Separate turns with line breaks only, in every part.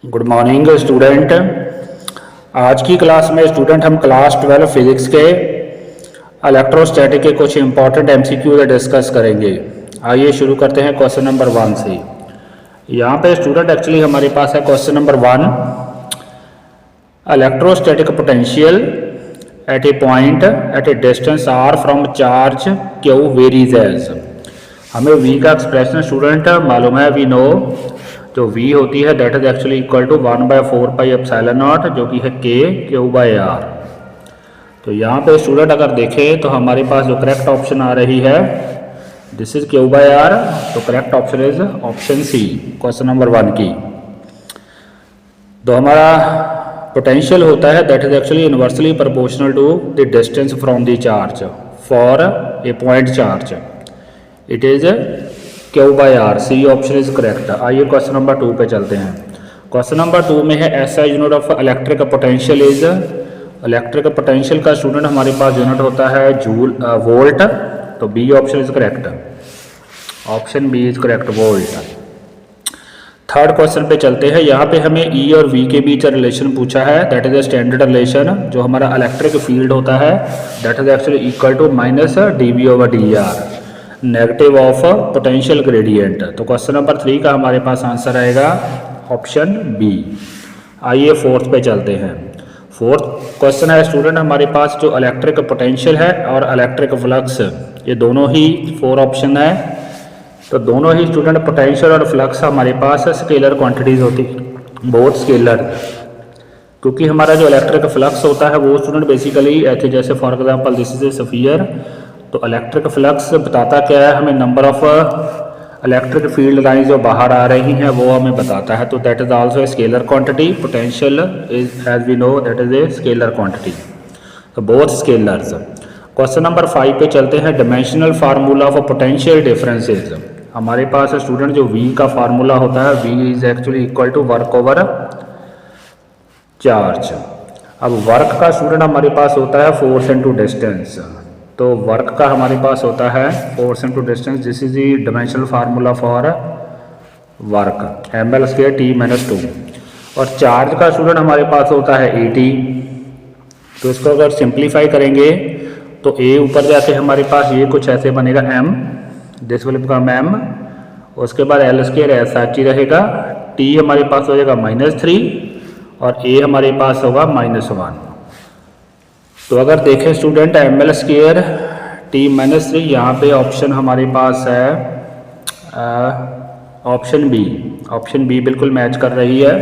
Good morning student. आज की class में स्टूडेंट हम क्लास 12 फिजिक्स के इलेक्ट्रोस्टैटिक के कुछ इंपॉर्टेंट एमसीक्यू डिस्कस करेंगे। आइए शुरू करते हैं क्वेश्चन नंबर 1 से। यहाँ पे स्टूडेंट एक्चुअली हमारे पास है question number 1, electrostatic potential at a point at a distance r from charge q varies as. हमें v का एक्सप्रेशन स्टूडेंट मालूम है, वी नो जो v होती है that is actually equal to 1/4 pi epsilon naught, जो कि है k Q/r। तो यहाँ पे स्टूडेंट अगर देखें तो हमारे पास जो करेक्ट ऑप्शन आ रही है दिस इज Q/r, तो correct option is option C question number 1 की। तो हमारा पोटेंशियल होता है that is actually inversely proportional to the distance from the charge for a point charge, it is Q/r। C option is correct. आइए question number 2 पे चलते हैं। Question number 2 में है SI unit of electric potential is. Electric potential का student हमारे पास unit होता है जूल वोल्ट, तो B option is correct. Option B is correct, volt. Third question पे चलते हैं। यहाँ पे हमें E और V के बीच रिलेशन पूछा है that is a standard relation. जो हमारा इलेक्ट्रिक फील्ड होता है that is actually equal to -dV/dr, negative of potential gradient. तो क्वेश्चन नंबर 3 का हमारे पास आंसर आएगा ऑप्शन बी। आइए फोर्थ पे चलते हैं। फोर्थ क्वेश्चन है स्टूडेंट हमारे पास जो इलेक्ट्रिक पोटेंशियल है और इलेक्ट्रिक फ्लक्स, ये दोनों ही 4 ऑप्शन है। तो दोनों ही स्टूडेंट पोटेंशियल और फ्लक्स हमारे पास स्केलर क्वांटिटीज होती है, बोथ स्केलर। क्योंकि हमारा जो इलेक्ट्रिक फ्लक्स होता है वो स्टूडेंट बेसिकली ऐसे, जैसे for example this is a sphere, तो इलेक्ट्रिक फ्लक्स बताता क्या है हमें, number of electric field lines जो बाहर आ रही हैं वो हमें बताता है। तो that is also a scalar quantity. Potential is as we know that is a scalar quantity, तो बोथ स्केलर्स। क्वेश्चन नंबर 5 पे चलते हैं। Dimensional formula of potential differences. हमारे पास स्टूडेंट जो V का फार्मूला होता है V is actually equal to work over charge. अब वर्क का स्टूडेंट हमारे पास होता है फोर्स इनटू डिस्टेंस, तो वर्क का हमारे पास होता है force into distance. This is the dimensional formula for work, ml² T-2। और चार्ज का स्टूडेंट हमारे पास होता है AT। तो इसको अगर सिंप्लीफाई करेंगे तो A ऊपर जाके हमारे पास ये कुछ ऐसे बनेगा m, this will become m, उसके बाद L² ऐसा ही रहेगा, T हमारे पास हो जाएगा -3 और A हमारे पास होगा -1। तो अगर देखें स्टूडेंट ml² T-3, यहाँ पे ऑप्शन हमारे पास है ऑप्शन बी। ऑप्शन बी बिल्कुल मैच कर रही है,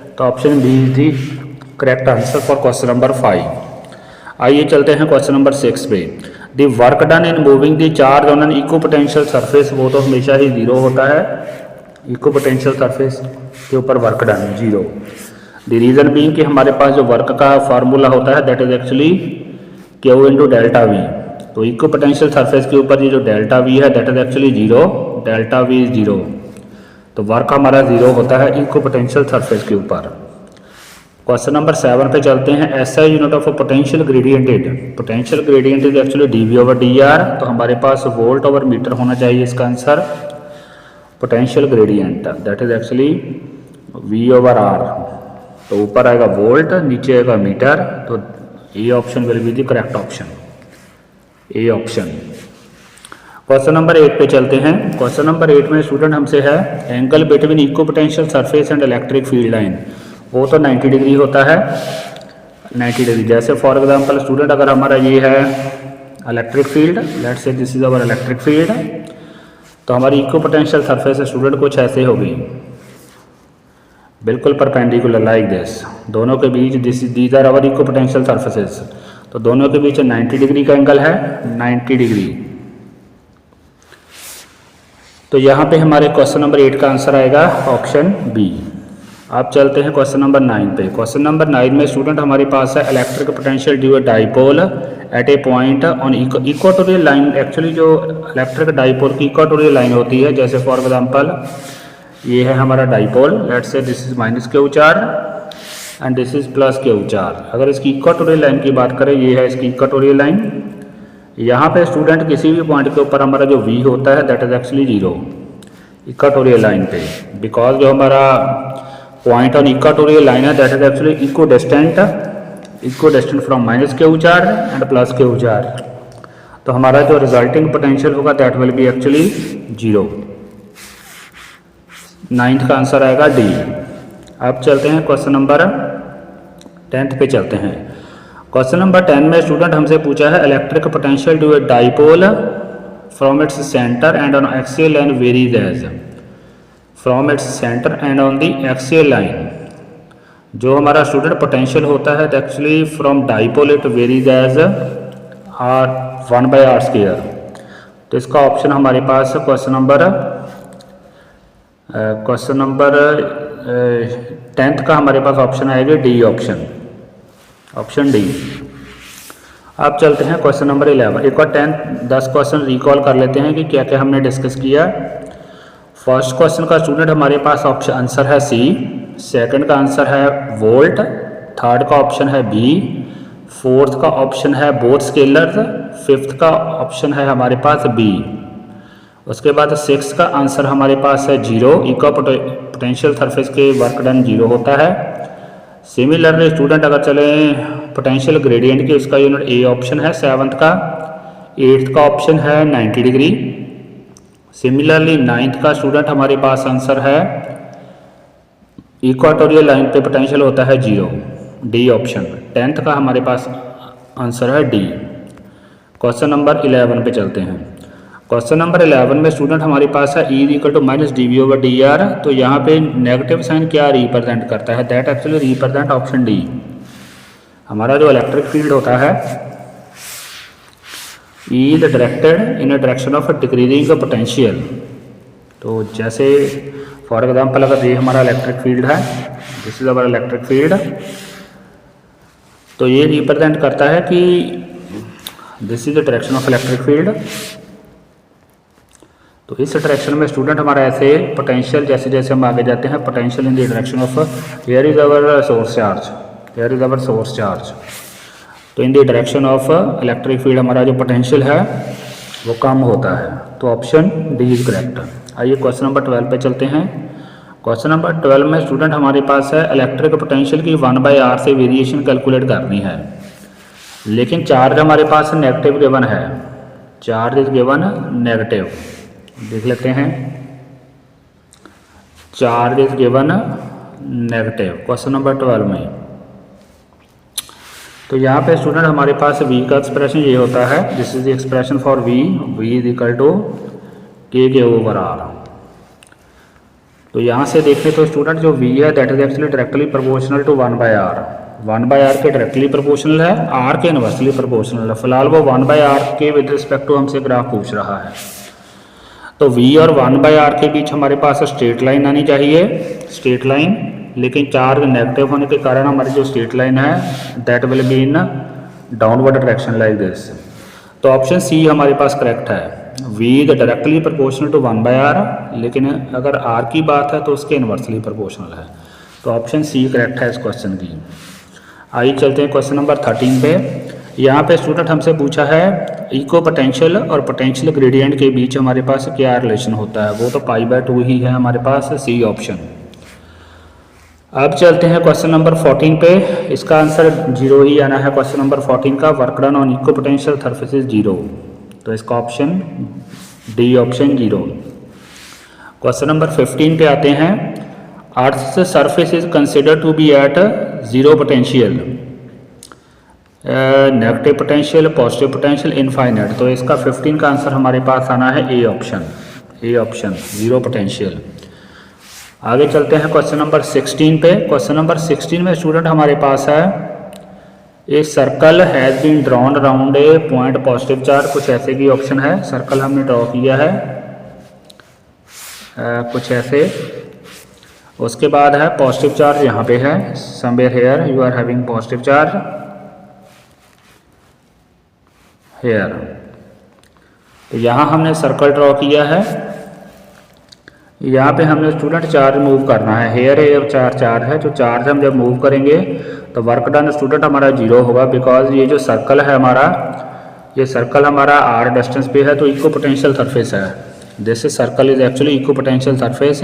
तो option B is the correct answer for question number 5। आइए चलते हैं क्वेश्चन नंबर 6 पे। The work done in moving the charge on an equipotential surface, वो तो हमेशा ही 0 होता है। इक्व पोटेंशियल सरफेस के ऊपर work done 0। The reason being कि हमारे पास जो वर्क का फार्मूला होता है that is actually Q into delta V। तो इक्व पोटेंशियल सरफेस के ऊपर ये जो डेल्टा V है that is actually 0, delta V is 0। तो वर्क हमारा 0 होता है इक्व पोटेंशियल सरफेस के ऊपर। क्वेश्चन नंबर 7 पे चलते हैं। SI unit of potential gradient is. Potential gradient is actually dV/dr, तो हमारे पास वोल्ट ओवर मीटर होना चाहिए इसका answer. Potential gradient that is actually V/r, तो ऊपर आएगा वोल्ट, नीचे आएगा मीटर, तो A option will be the correct option, A option. Question number 8 पे चलते हैं। क्वेश्चन नंबर 8 में स्टूडेंट हमसे है angle between equipotential surface and electric field line, वो तो 90 डिग्री होता है, 90 डिग्री। जैसे फॉर एग्जांपल स्टूडेंट अगर हमारा ये है electric field, let's say this is our electric field, तो हमारी इक्व पोटेंशियल सरफेस स्टूडेंट कुछ ऐसे होगी, बिल्कुल परपेंडिकुलर लाइक दिस। दोनों के बीच these are our equipotential surfaces, तो दोनों के बीच 90 डिग्री का एंगल है, 90 डिग्री। तो यहाँ पे हमारे क्वेश्चन नंबर 8 का आंसर आएगा ऑप्शन बी। आप चलते हैं क्वेश्चन नंबर 9 पे। क्वेश्चन नंबर 9 में स्टूडेंट हमारे पास है electric potential due dipole at a point on equatorial line. Actually जो इलेक्ट्रिक डाइपोल की इक्वाटोरियल लाइन होती है, जैसे फॉर एग्जांपल ये है हमारा dipole, let's say this is -Q charge and this is +Q charge. अगर इसकी इक्वाटोरियल लाइन की बात करें, ये है इसकी इक्वाटोरियल लाइन। यहाँ पे स्टूडेंट किसी भी पॉइंट के ऊपर हमारा जो V होता है that is actually 0 equatorial line पे, बिकॉज जो हमारा पॉइंट ऑन इक्वाटोरियल लाइन है that is actually equidistant from minus Q charge and plus Q charge. तो हमारा जो रिजल्टिंग पोटेंशियल होगा that will be actually 0। 9th का आंसर आएगा डी। अब चलते हैं क्वेश्चन नंबर 10th पे चलते हैं। क्वेश्चन नंबर 10 में स्टूडेंट हमसे पूछा है electric potential to a dipole from its centre and on axial line varies as. From its centre and on the axial line जो हमारा स्टूडेंट पोटेंशियल होता है actually from dipole it varies as r 1/r²। तो इसका option हमारे पास question number 10th का हमारे पास ऑप्शन आएगा डी ऑप्शन डी। अब चलते हैं क्वेश्चन नंबर 11। एक बार 10 क्वेश्चन रिकॉल कर लेते हैं कि क्या क्या हमने डिस्कस किया। फर्स्ट क्वेश्चन का स्टूडेंट हमारे पास ऑप्शन आंसर है सी, सेकंड का आंसर है वोल्ट, थर्ड का ऑप्शन है बी, फोर्थ का ऑप्शन है बोथ स्केलर्स, फिफ्थ का ऑप्शन है हमारे पास बी। उसके बाद सिक्स का आंसर हमारे पास है 0, इक्वा पोटेंशियल सरफेस के वर्क डन 0 होता है। सिमिलरली स्टूडेंट अगर चले पोटेंशियल ग्रेडियंट की उसका यूनिट ए ऑप्शन है 7th का, 8th का ऑप्शन है 90 डिग्री। सिमिलरली 9th का स्टूडेंट हमारे पास आंसर है इक्वाटोरियल लाइन पे पोटेंशियल होता है 0, डी ऑप्शन। 10th का हमारे पास आंसर है डी। क्वेश्चन नंबर 11 पे चलते हैं। क्वेश्चन नंबर 11 में स्टूडेंट हमारे पास है E = -dV/dr। तो यहाँ पे नेगेटिव साइन क्या रिप्रेजेंट करता है that actually represent option D. हमारा जो इलेक्ट्रिक फील्ड होता है is directed in a direction of decreasing potential. तो जैसे फॉर एग्जांपल अगर ये हमारा इलेक्ट्रिक फील्ड है, this is our electric field, तो ये रिप्रेजेंट करता है कि this is the direction of electric field. तो इस डायरेक्शन में स्टूडेंट हमारा ऐसे पोटेंशियल जैसे जैसे हम आगे जाते हैं potential in the direction of here is our source charge, here is our source charge. तो in the direction of electric field हमारा जो पोटेंशियल है वो कम होता है। तो ऑप्शन डी इज करेक्ट। आइए क्वेश्चन नंबर 12 पे चलते हैं। क्वेश्चन नंबर 12 में स्टूडेंट हमारे पास है इलेक्ट्रिक पोटेंशियल की 1/r से वेरिएशन कैलकुलेट करनी है, लेकिन चार्ज हमारे पास नेगेटिव गिवन है, चार्ज इज गिवन नेगेटिव। देख लेते हैं, charge is given negative question number 12 में। तो यहाँ पे स्टूडेंट हमारे पास v का एक्सप्रेशन ये होता है, this is the expression for v is equal to k/r। तो यहाँ से देखें तो स्टूडेंट जो v है that is actually directly proportional to 1/r। 1/r के डायरेक्टली प्रोपोर्शनल है, r के इनवर्सली प्रोपोर्शनल है। फिलहाल वो 1/r के विद रिस्पेक्ट टू हमसे ग्राफ पूछ रहा है। तो v और 1/r के बीच हमारे पास स्ट्रेट लाइन आनी चाहिए, स्ट्रेट लाइन, लेकिन चार्ज नेगेटिव होने के कारण हमारी जो स्ट्रेट लाइन है that will be in downward direction like this. तो ऑप्शन सी हमारे पास करेक्ट है, v the directly proportional to 1/r, लेकिन अगर r की बात है तो उसके इनवर्सली प्रोपोर्शनल है। तो ऑप्शन सी करेक्ट है इस क्वेश्चन की। आइए चलते हैं क्वेश्चन नंबर 13 पे। यहाँ पे स्टूडेंट हमसे पूछा है इको पोटेंशियल और पोटेंशियल ग्रेडियंट के बीच हमारे पास क्या रिलेशन होता है, वो तो π/2 ही है हमारे पास, सी ऑप्शन। अब चलते हैं क्वेश्चन नंबर 14 पे। इसका आंसर 0 ही आना है क्वेश्चन नंबर 14 का, work done on equipotential surface is 0। तो इसका option D option 0। Question number 15 पे आते हैं। Earth surface is considered to be at 0 potential, negative potential, positive potential, infinite. तो इसका 15 का आंसर हमारे पास आना है ए ऑप्शन, 0 पोटेंशियल। आगे चलते हैं क्वेश्चन नंबर 16 पे। क्वेश्चन नंबर 16 में स्टूडेंट हमारे पास है a circle has been drawn around a point positive charge, कुछ ऐसे की ऑप्शन है। सर्कल हमने ड्रॉ किया है कुछ ऐसे। उसके बाद है पॉजिटिव चार्ज यहाँ पे है, somewhere here you are having positive charge here. तो यहाँ हमने सर्कल ड्रॉ किया है, यहाँ पे हमने स्टूडेंट चार्ज मूव करना है, हेयर है चार्ज है। जो चार्ज हम जब मूव करेंगे तो वर्क डन स्टूडेंट हमारा 0 होगा, बिकॉज ये जो सर्कल है हमारा, ये सर्कल हमारा r डिस्टेंस पे है, तो इक्वो पोटेंशियल सरफेस है। This circle is actually equipotential surface.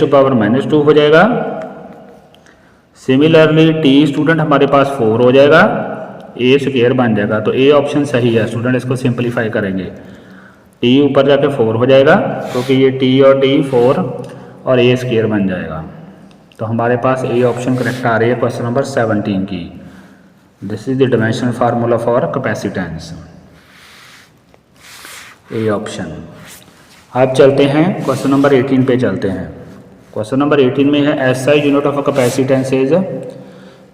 -2 हो जाएगा। सिमिलरली टी स्टूडेंट हमारे पास 4 हो जाएगा, ए स्क्वायर बन जाएगा। तो ए ऑप्शन सही है स्टूडेंट, इसको सिंपलीफाई करेंगे। टी ऊपर जाके 4 हो जाएगा क्योंकि ये टी और टी 4 और ए स्क्वायर बन जाएगा। तो हमारे पास ए ऑप्शन करेक्ट आ रही है क्वेश्चन नंबर 17 की। This is the dimensional formula for capacitance, A option. अब चलते हैं क्वेश्चन नंबर 18 पे चलते हैं। क्वेश्चन नंबर 18 में है SI unit of capacitance is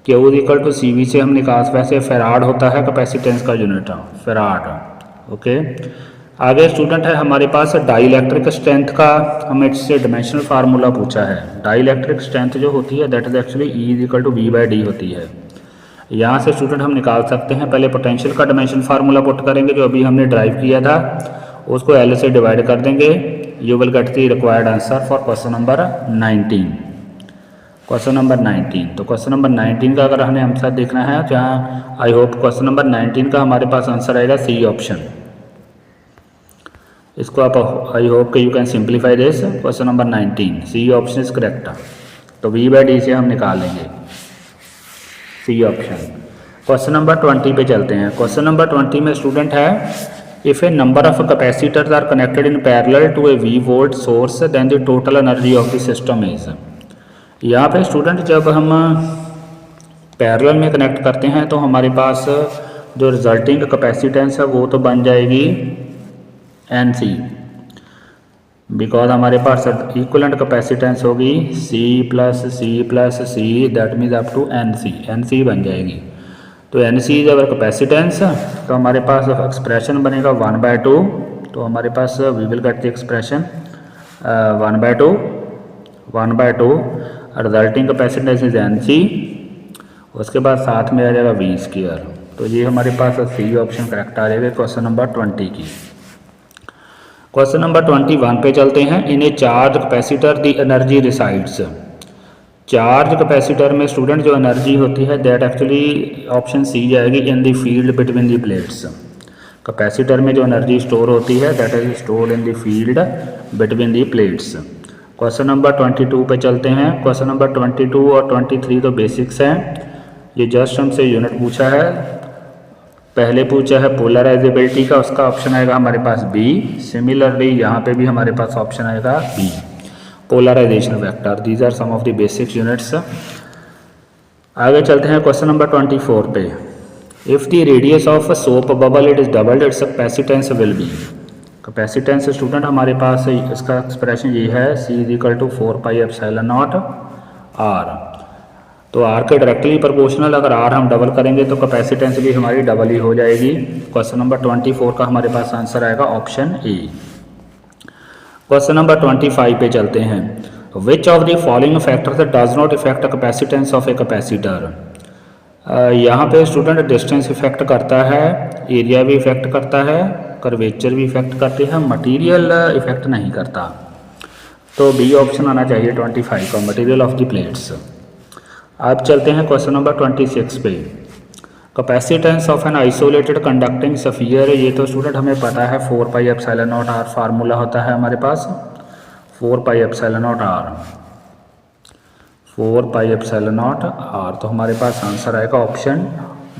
Q equal to C V से हम निकाल, वैसे फेराड होता है कैपेसिटेंस का यूनिट, फेराड। ओके, आगे स्टूडेंट है हमारे पास डाइलेक्ट्रिक स्ट्रेंथ का, हमें इससे डायमेंशनल फार्मूला पूछा है। डाइलेक्ट्रिक स्ट्रेंथ जो होती है that is actually E is equal to V by D होती है। यहाँ से स्टूडेंट हम निकाल सकते हैं, पहले पोटेंशियल का डायमेंशन फार्मूला पुट करेंगे जो अभी हमने ड्राइव किया था, उसको एल से डिवाइड कर देंगे। You will get the required answer for question number 19। Question number 19, तो क्वेश्चन नंबर 19 का अगर हमें आंसर देखना है, जहाँ आई होप क्वेश्चन नंबर 19 का हमारे पास आंसर आएगा सी ऑप्शन। इसको आप आई होप कि you can simplify this. Question number 19 C option is correct. तो वी बाई डी से हम निकाल लेंगे सी ऑप्शन। क्वेश्चन नंबर 20 पे चलते हैं। क्वेश्चन नंबर 20 में स्टूडेंट है if a number of capacitors are connected in parallel to a V volt source then the total energy of the system is. यहाँ पे स्टूडेंट जब हम पैरेलल में कनेक्ट करते हैं तो हमारे पास जो रिजल्टिंग कैपेसिटेंस है वो तो बन जाएगी एन सी, बिकॉज हमारे पास इक्वलेंट कैपेसिटेंस होगी C plus C that means up to N C बन जाएगी। तो N C is our capacitance, तो हमारे पास एक्सप्रेशन बनेगा 1/2। तो हमारे पास we will get the expression 1/2 resulting capacitance is N C, उसके बाद साथ में आ जाएगा वी स्क्वायर। तो ये हमारे पास सी ऑप्शन करेक्ट आ जाएगा क्वेश्चन नंबर 20 की। क्वेश्चन नंबर 21 पे चलते हैं। In a charge capacitor the energy resides. Charge capacitor में स्टूडेंट जो एनर्जी होती है दैट एक्चुअली ऑप्शन सी जाएगी in the field between the plates. Capacitor में जो एनर्जी स्टोर होती है that is stored in the field between the plates. Question number 22 पे चलते हैं। क्वेश्चन नंबर 22 और 23 तो बेसिक्स हैं, ये जस्ट हमसे यूनिट पूछा है। पहले पूछा है पोलराइजेबिलिटी का, उसका ऑप्शन आएगा हमारे पास बी। सिमिलरली यहाँ पे भी हमारे पास ऑप्शन आएगा B, polarisation vector. These are some of the basic units. आगे चलते हैं क्वेश्चन नंबर 24 पे। If the radius of soap bubble it is doubled its capacitance will be. Capacitance student हमारे पास इसका एक्सप्रेशन ये है C is equal to 4 pi epsilon naught R. तो आर के डायरेक्टली प्रोपोर्शनल अगर आर हम डबल करेंगे तो कैपेसिटेंस भी हमारी डबल ही हो जाएगी। क्वेश्चन नंबर 24 का हमारे पास आंसर आएगा ऑप्शन ए। क्वेश्चन नंबर 25 पे चलते हैं। Which of the following factors does not effect capacitance of a capacitor. यहाँ पे स्टूडेंट डिस्टेंस इफेक्ट करता है, एरिया भी इफेक्ट करता है, कर्वेचर भी इफेक्ट करते हैं, मटेरियल इफेक्ट नहीं करता। तो बी ऑप्शन आना चाहिए 25 का, मटेरियल ऑफ द प्लेट्स। अब चलते हैं क्वेश्चन नंबर 26 पे। Capacitance of an isolated conducting sphere. ये तो स्टूडेंट हमें पता है 4 pi epsilon naught R formula होता है हमारे पास, 4 pi epsilon naught R, 4 pi epsilon naught R. तो हमारे पास आंसर आएगा ऑप्शन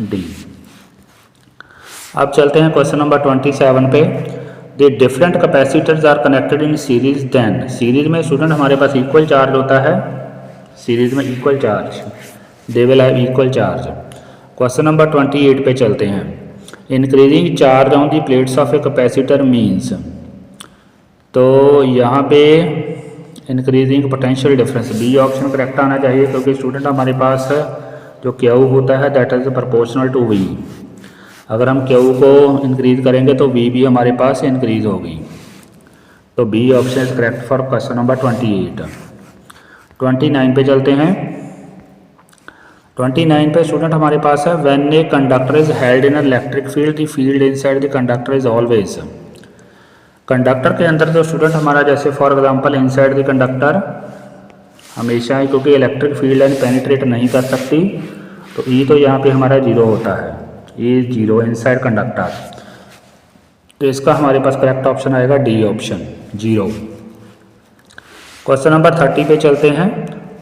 डी। अब चलते हैं क्वेश्चन नंबर 27 पे। The different capacitors are connected in series then. Series में स्टूडेंट हमारे पास इक्वल चार्ज होता है, सीरीज में equal charge, they will have equal charge. Question number 28 पे चलते हैं। Increasing charge on the plates of a capacitor means, तो यहाँ पे increasing potential difference, B option correct आना चाहिए, क्योंकि स्टूडेंट हमारे पास जो क्यू होता है that is proportional to V. अगर हम क्यू को इंक्रीज करेंगे तो वी भी हमारे पास इंक्रीज होगी। तो B option is correct for question number 28। 29 पे चलते हैं। 29 पे स्टूडेंट हमारे पास है when a conductor is held in electric field the field inside the conductor is always. Conductor के अंदर जो स्टूडेंट हमारा, जैसे for example inside the conductor हमेशा ही, क्योंकि इलेक्ट्रिक फील्ड लाइन पेनिट्रेट नहीं कर सकती, तो ई तो यहाँ पे हमारा जीरो होता है, ये जीरो इनसाइड कंडक्टर। तो इसका हमारे पास करेक्ट ऑप्शन आएगा D option, zero. Question number 30 पे चलते हैं।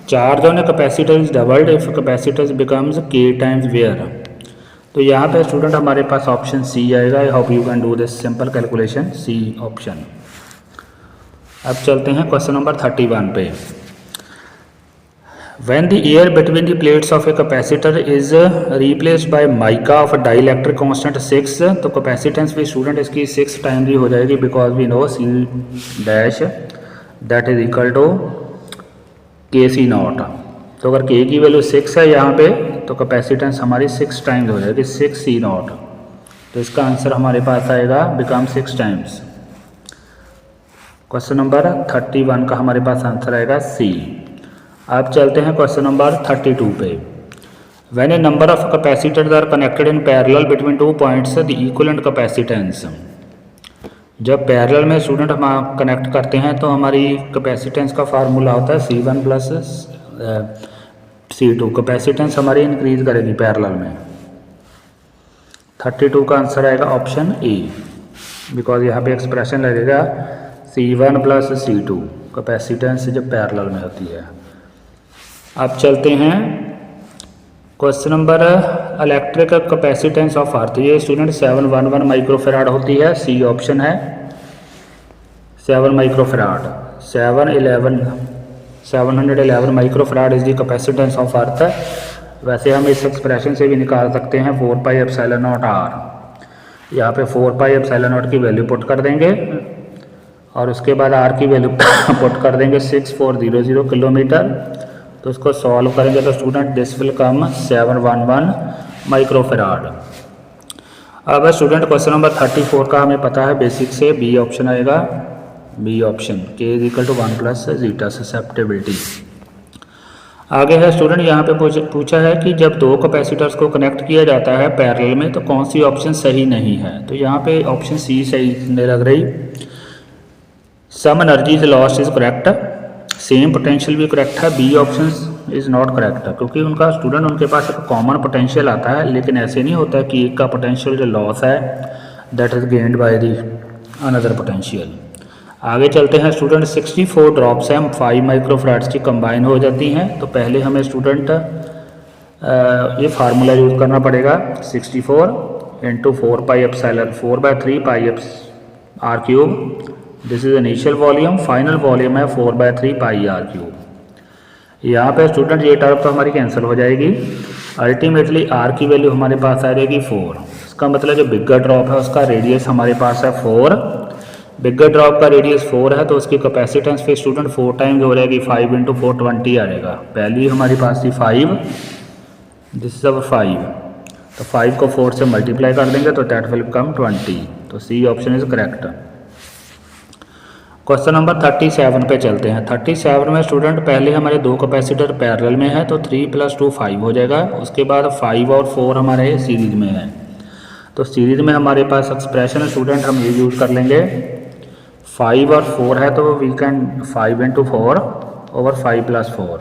Charge on a capacitor is doubled if capacitor becomes K times where. तो यहाँ पे स्टूडेंट हमारे पास ऑप्शन सी आएगा। I hope you can do this simple calculation, C option. अब चलते हैं क्वेश्चन नंबर 31 पे। When the air between the plates of a capacitor is replaced by mica of a dielectric constant 6, तो capacitance भी student इसकी 6 time भी हो जाएगी, because we know C dash that is equal to K C not. तो अगर के की वैल्यू 6 है यहाँ पे, तो कैपेसिटेंस हमारी 6 टाइम्स हो जाएगी, 6 सी नॉट। तो इसका आंसर हमारे पास आएगा बिकम 6 टाइम्स। क्वेश्चन नंबर 31 का हमारे पास आंसर आएगा सी। अब चलते हैं क्वेश्चन नंबर 32 पे। When a number of capacitors are connected in parallel between 2 points the equivalent capacitance. जब पैरेलल में स्टूडेंट हम कनेक्ट करते हैं तो हमारी कैपेसिटेंस का फार्मूला होता है C1 प्लस C2। कैपेसिटेंस हमारी इंक्रीज करेगी पैरेलल में। 32 का आंसर आएगा ऑप्शन ए, बिकॉज यहाँ पे एक्सप्रेशन लगेगा C1 प्लस C2, कैपेसिटेंस जब पैरेलल में होती है। अब चलते हैं question number electric capacitance of earth. ये स्टूडेंट 711 माइक्रोफेराड होती है, सी ऑप्शन है 7 microfarad. 711 microfarad is the capacitance of earth. वैसे हम इस एक्सप्रेशन से भी निकाल सकते हैं 4 पाई एप्सिलॉन नॉट आर। यहाँ पे 4 पाई एप्सिलॉन नॉट की वैल्यू पुट कर देंगे और उसके बाद आर की वैल्यू पुट कर देंगे 6400 किलोमीटर। तो इसको सॉल्व करेंगे तो student this will come 711 microfarad. अब स्टूडेंट क्वेश्चन नंबर 34 का हमें पता है बेसिक से, बी ऑप्शन आएगा, B option K is equal to 1 plus zeta susceptibility. आगे है स्टूडेंट यहाँ पे पूछा है कि जब दो कैपेसिटर्स को कनेक्ट किया जाता है पैरेलल में तो कौन सी ऑप्शन सही नहीं है। तो यहाँ पे ऑप्शन सी सही नहीं लग रही। Some energy is lost is correct, same potential भी करेक्ट है, B option is not correct, क्योंकि उनका स्टूडेंट उनके पास एक कॉमन पोटेंशियल आता है, लेकिन ऐसे नहीं होता है कि एक का पोटेंशियल जो लॉस है that is gained by the another potential. आगे चलते हैं स्टूडेंट। 64 ड्रॉप्स हैं 5 माइक्रोफेराड्स की कंबाइन हो जाती हैं। तो पहले हमें स्टूडेंट ये फार्मूला यूज़ करना पड़ेगा 64 into 4 pi epsilon 4/3 pi R cube. This is initial volume, final volume है 4/3 पाई आर क्यूब। यहाँ पे स्टूडेंट ये टर्म तो हमारी कैंसिल हो जाएगी। अल्टीमेटली आर की वैल्यू हमारे पास आ जाएगी 4। इसका मतलब जो बिगर ड्रॉप है उसका रेडियस हमारे पास है 4। बिगर ड्रॉप का रेडियस 4 है तो उसकी कैपेसिटेंस फिर स्टूडेंट 4 टाइम्स हो जाएगी, 5 इंटू 4 20 आ जाएगा। पहली हमारी पास थी 5, दिस इज अब 5, तो 5 को 4 से मल्टीप्लाई कर देंगे तो दैट विल कम 20। तो C option is correct. Question number 37 पे चलते हैं। 37 में स्टूडेंट पहले हमारे दो कैपेसिटर पैरेलल में है तो 3 + 2 5 हो जाएगा। उसके बाद 5 और 4 हमारे सीरीज में है। तो सीरीज में हमारे पास एक्सप्रेशन स्टूडेंट हम ये यूज़ कर लेंगे, 5 और 4 है तो we can 5 into 4 over 5 + 4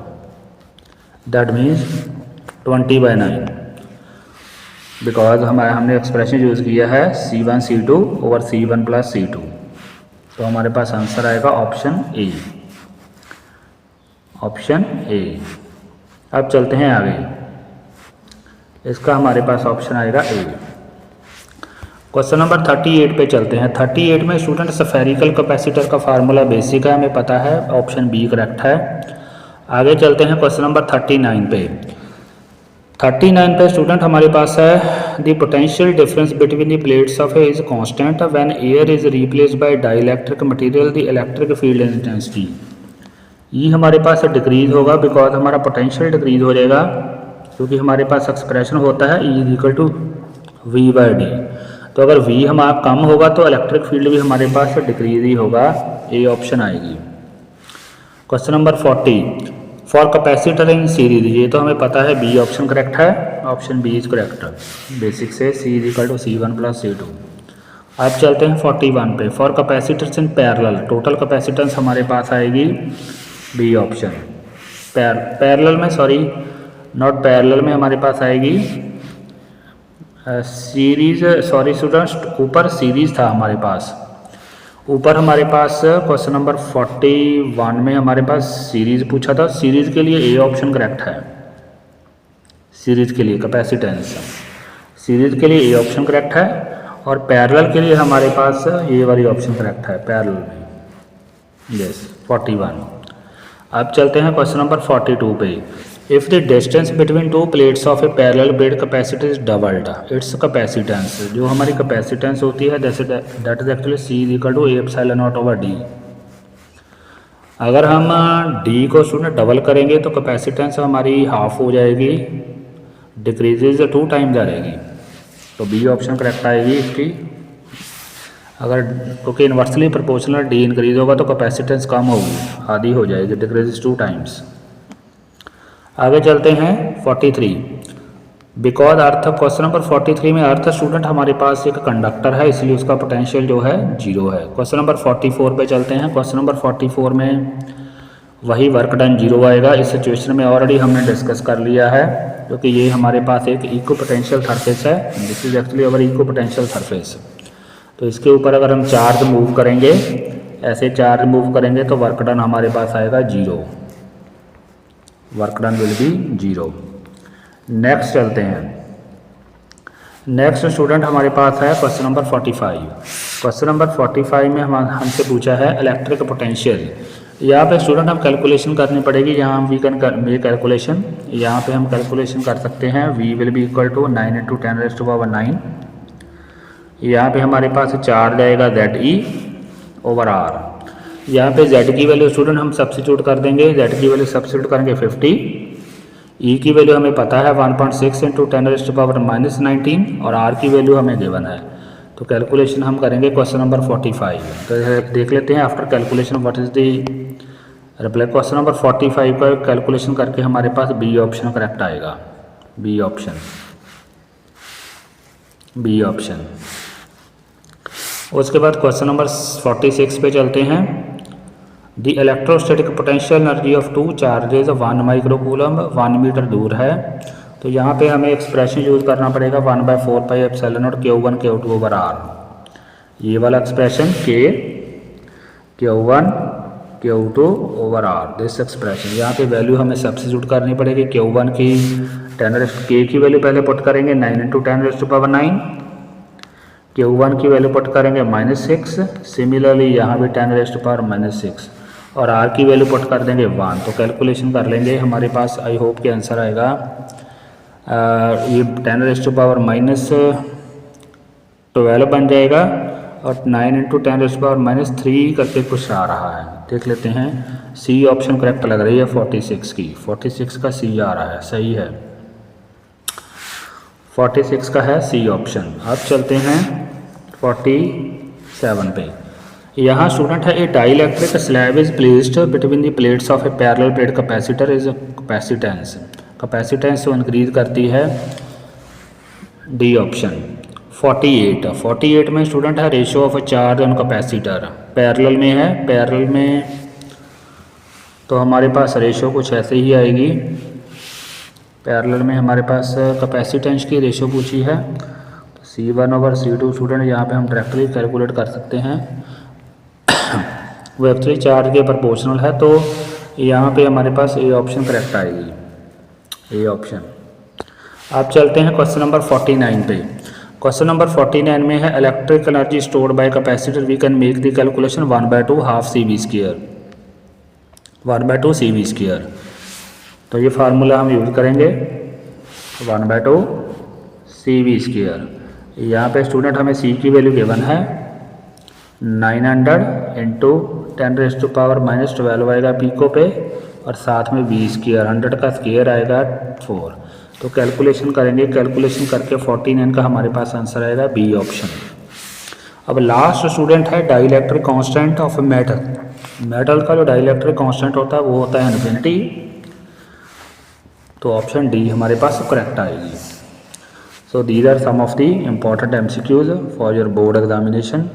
that means 20/9, because हमने एक्सप्रेशन यूज़ किया है C1 C2 over C1 + C2। तो हमारे पास आंसर आएगा ऑप्शन ए, ऑप्शन ए। अब चलते हैं आगे, इसका हमारे पास ऑप्शन आएगा ए। क्वेश्चन नंबर 38 पे चलते हैं। 38 में स्टूडेंट स्फेरिकल कैपेसिटर का फार्मूला बेसिक है, हमें पता है, ऑप्शन बी करेक्ट है। आगे चलते हैं क्वेश्चन नंबर 39 पे। 39 पे स्टूडेंट हमारे पास है the potential difference between the plates of a is constant when air is replaced by dielectric material the electric field intensity. ये हमारे पास डिक्रीज होगा बिकॉज हमारा पोटेंशियल डिक्रीज हो जाएगा, क्योंकि हमारे पास एक्सप्रेशन होता है E equal to V by D. तो अगर V हमारा कम होगा तो इलेक्ट्रिक फील्ड भी हमारे पास डिक्रीज ही होगा, ये ऑप्शन आएगी। Question number 40 for capacitor in series, ये तो हमें पता है बी ऑप्शन करेक्ट है, option B is correct basic से। C is equal to C1 plus C2। अब चलते हैं 41 पे। For capacitors in parallel, total capacitance हमारे पास आएगी बी ऑप्शन। पैरेलल में, सॉरी नॉट पैरेलल में, हमारे पास आएगी सीरीज, सॉरी स्टूडेंट्स, ऊपर सीरीज था हमारे पास, ऊपर हमारे पास क्वेश्चन नंबर 41 में हमारे पास सीरीज पूछा था। सीरीज के लिए ए ऑप्शन करेक्ट है, सीरीज के लिए कैपेसिटेंस, सीरीज के लिए ए ऑप्शन करेक्ट है, और पैरेलल के लिए हमारे पास ये वाली ऑप्शन करेक्ट है पैरेलल में, यस 41। अब चलते हैं क्वेश्चन नंबर 42 पे। If the distance between two plates of a parallel plate capacity is doubled, its capacitance, जो हमारी कैपेसिटेंस होती है that is actually C is equal to A epsilon naught over D। अगर हम D को student double करेंगे तो capacitance हमारी हाफ हो जाएगी, डिक्रीजेज 2 टाइम्स आ रहेगी, तो B ऑप्शन करेक्ट आएगी इसकी। अगर क्योंकि इन्वर्सली प्रोपोर्शनल D इंक्रीज होगा तो कैपेसिटेंस कम होगी, आधी हो जाएगी, डिक्रीजेज 2 टाइम्स। आगे चलते हैं 43 बिकॉज अर्थ, क्वेश्चन नंबर 43 में अर्थ स्टूडेंट हमारे पास एक कंडक्टर है, इसलिए उसका पोटेंशियल जो है 0 है। क्वेश्चन नंबर 44 पे चलते हैं। क्वेश्चन नंबर 44 में वही वर्क डन 0 आएगा। इस सिचुएशन में ऑलरेडी हमने डिस्कस कर लिया है, क्योंकि ये हमारे पास एक इक्व पोटेंशियल सरफेस है, this is actually our equipotential surface. तो इसके ऊपर अगर हम चार्ज मूव करेंगे, ऐसे चार्ज मूव करेंगे तो वर्क डन हमारे पास आएगा 0, work done will be 0। Next चलते हैं। नेक्स्ट स्टूडेंट हमारे पास है क्वेश्चन नंबर 45। क्वेश्चन नंबर 45 में हमसे पूछा है इलेक्ट्रिक पोटेंशियल। यहाँ पे स्टूडेंट हम कैलकुलेशन करनी पड़ेगी, यहाँ हम वी कैन मेक कैलकुलेशन, यहाँ पे हम कैलकुलेशन कर सकते हैं। V will be equal to 9 × 10⁻⁹। यहाँ पे हमारे पास चार्ज आएगा ZE ओवर R। यहाँ पे Z की वैल्यू स्टूडेंट हम सब्स्टिट्यूट कर देंगे, Z की वैल्यू सब्स्टिट्यूट करेंगे 50, E की वैल्यू हमें पता है 1.6 × 10⁻⁻19 और R की वैल्यू हमें गिवन है। तो कैलकुलेशन हम करेंगे क्वेश्चन नंबर 45। तो देख लेते हैं after calculation what is the reply. Question number 45 का कैलकुलेशन करके हमारे पास बी ऑप्शन करेक्ट आएगा, बी ऑप्शन, बी ऑप्शन। उसके बाद क्वेश्चन नंबर 46 पे चलते हैं। The electrostatic potential energy of 2 charges 1 microcoulomb 1 metre दूर है। तो यहाँ पे हमें एक्सप्रेशन यूज़ करना पड़ेगा 1/4πε0 Q1 Q2 ओवर R। ये वाला expression Q1 Q2 over R, this expression. यहाँ पे वैल्यू हमें सब्स्टिट्यूट करनी पड़ेगी। Q1 की K की वैल्यू पहले पुट करेंगे 9 × 10⁻⁹, Q1 की वैल्यू पुट करेंगे -6, सिमिलरली यहाँ भी 10⁻⁻6 और R की वैल्यू पुट कर देंगे 1। तो कैलकुलेशन कर लेंगे, हमारे पास आई होप के आंसर आएगा ये 10⁻⁻12 बन जाएगा और 9 × 10⁻³ करके कुछ आ रहा है, देख लेते हैं। C ऑप्शन करेक्ट लग रही है 46 की, 46 का C आ रहा है, सही है, 46 का है C ऑप्शन। अब चलते हैं 47 पे। यहाँ स्टूडेंट है a dielectric slab is placed between the plates of a parallel plate capacitor is capacitance, capacitance को इंक्रीज करती है, डी ऑप्शन। 48 में स्टूडेंट है ratio of charge on capacitor, parallel में है, पैरेलल में तो हमारे पास रेशियो कुछ ऐसे ही आएगी। पैरेलल में हमारे पास कैपेसिटेंस की रेशियो पूछी है, तो C1/C2 स्टूडेंट यहाँ पे हम डायरेक्टली कैलकुलेट कर सकते हैं। वो एक्चुअली चार्ज के प्रोपोर्शनल है, तो यहाँ पे हमारे पास ए ऑप्शन करेक्ट आएगी, ए ऑप्शन। आप चलते हैं क्वेश्चन नंबर 49 पे। क्वेश्चन नंबर 49 में है electric energy stored by capacitor we can make the calculation 1/2 half CV square 1/2 CV square. तो ये फार्मूला हम यूज़ करेंगे 1/2 CV स्क्वायर। यहाँ पे स्टूडेंट हमें C की वैल्यू गिवन है 900 इंटू 10⁻⁻12 आएगा पिको पे, और साथ में V स्क्वायर 100 का स्क्वायर आएगा 4। तो कैलकुलेशन करेंगे, कैलकुलेशन करके 49 का हमारे पास आंसर आएगा बी ऑप्शन। अब लास्ट स्टूडेंट है dielectric constant of metal. Metal का जो डाइलेक्ट्रिक कांस्टेंट होता है वो होता है इन्फिनिटी। तो ऑप्शन डी हमारे पास करेक्ट आएगी। So these are some of the important MCQs for your board examination.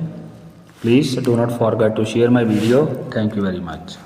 Please do not forget to share my video. Thank you very much.